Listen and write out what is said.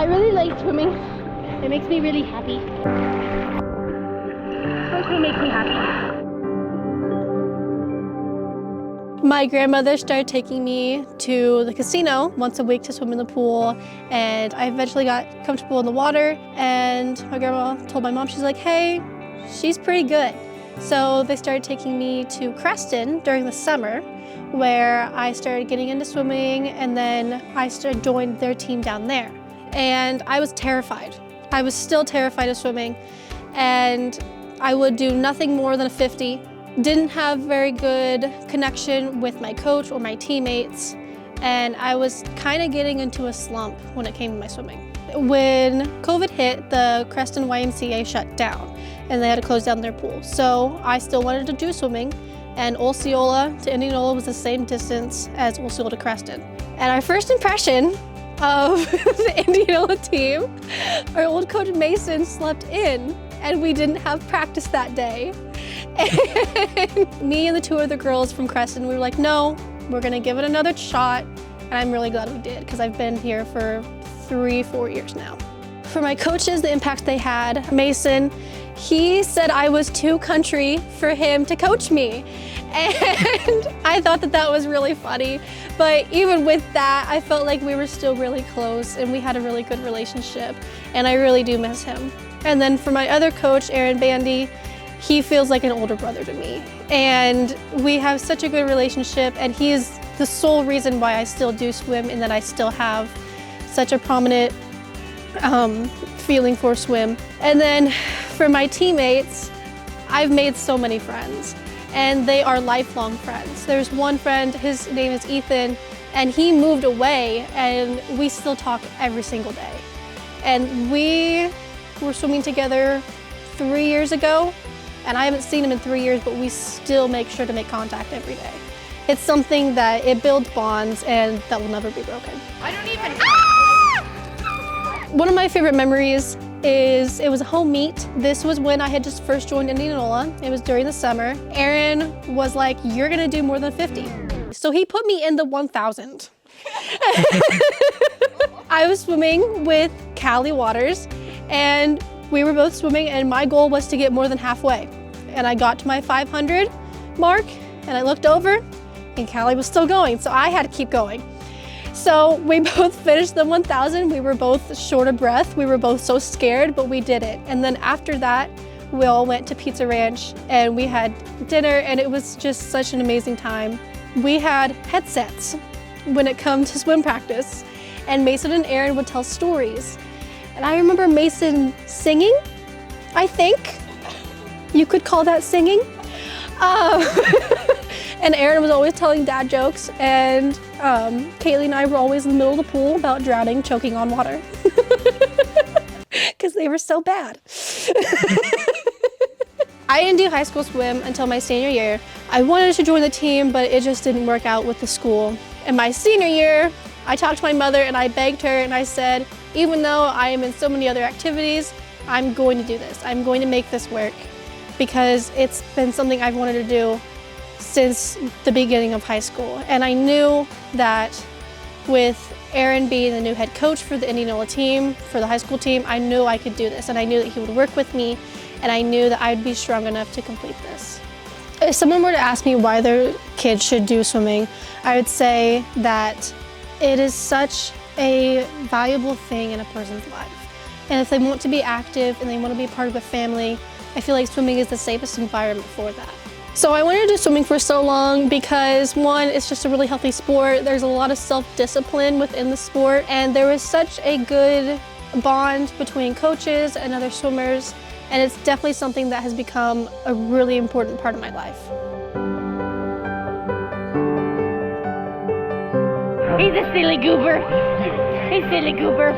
really like swimming. It makes me really happy. Swimming makes me happy. My grandmother started taking me to the casino once a week to swim in the pool, and I eventually got comfortable in the water, and my grandma told my mom, she's like, hey, she's pretty good. So they started taking me to Creston during the summer, where I started getting into swimming, and then I joined their team down there. And I was terrified. I was still terrified of swimming, and I would do nothing more than a 50. Didn't have very good connection with my coach or my teammates, and I was kind of getting into a slump when it came to my swimming. When COVID hit, the Creston YMCA shut down, and they had to close down their pool. So I still wanted to do swimming, and Osceola to Indianola was the same distance as Osceola to Creston. And our first impression of the Indianola team, our old coach Mason slept in, and we didn't have practice that day. And me and the two other girls from Creston, we were like, no, we're gonna give it another shot. And I'm really glad we did, because I've been here for 3-4 years now. For my coaches, the impact they had, Mason, he said I was too country for him to coach me. And I thought that that was really funny. But even with that, I felt like we were still really close and we had a really good relationship. And I really do miss him. And then for my other coach, Aaron Bandy, he feels like an older brother to me. And we have such a good relationship, and he is the sole reason why I still do swim and that I still have such a prominent feeling for swim. And then for my teammates, I've made so many friends, and they are lifelong friends. There's one friend, his name is Ethan, and he moved away, and we still talk every single day. And we were swimming together 3 years ago, and I haven't seen him in 3 years, but we still make sure to make contact every day. It's something that it builds bonds and that will never be broken. I don't even. One of my favorite memories is it was a home meet. This was when I had just first joined Indianola. It was during the summer. Aaron was like, you're gonna do more than 50. So he put me in the 1,000. I was swimming with Callie Waters, and we were both swimming, and my goal was to get more than halfway. And I got to my 500 mark, and I looked over, and Callie was still going, so I had to keep going. So we both finished the 1,000. We were both short of breath. We were both so scared, but we did it. And then after that, we all went to Pizza Ranch, and we had dinner, and it was just such an amazing time. We had headsets when it comes to swim practice, and Mason and Aaron would tell stories. And I remember Mason singing, I think. You could call that singing. And Aaron was always telling dad jokes, and Kaylee and I were always in the middle of the pool about drowning, choking on water. Because they were so bad. I didn't do high school swim until my senior year. I wanted to join the team, but it just didn't work out with the school. In my senior year, I talked to my mother and I begged her and I said, even though I am in so many other activities, I'm going to do this. I'm going to make this work, because it's been something I've wanted to do since the beginning of high school. And I knew that with Aaron being the new head coach for the Indianola team, for the high school team, I knew I could do this, and I knew that he would work with me, and I knew that I'd be strong enough to complete this. If someone were to ask me why their kids should do swimming, I would say that it is such a valuable thing in a person's life. And if they want to be active and they want to be part of a family, I feel like swimming is the safest environment for that. So I wanted to do swimming for so long because, one, it's just a really healthy sport. There's a lot of self-discipline within the sport, and there was such a good bond between coaches and other swimmers, and it's definitely something that has become a really important part of my life. He's a silly goober. He's silly goober.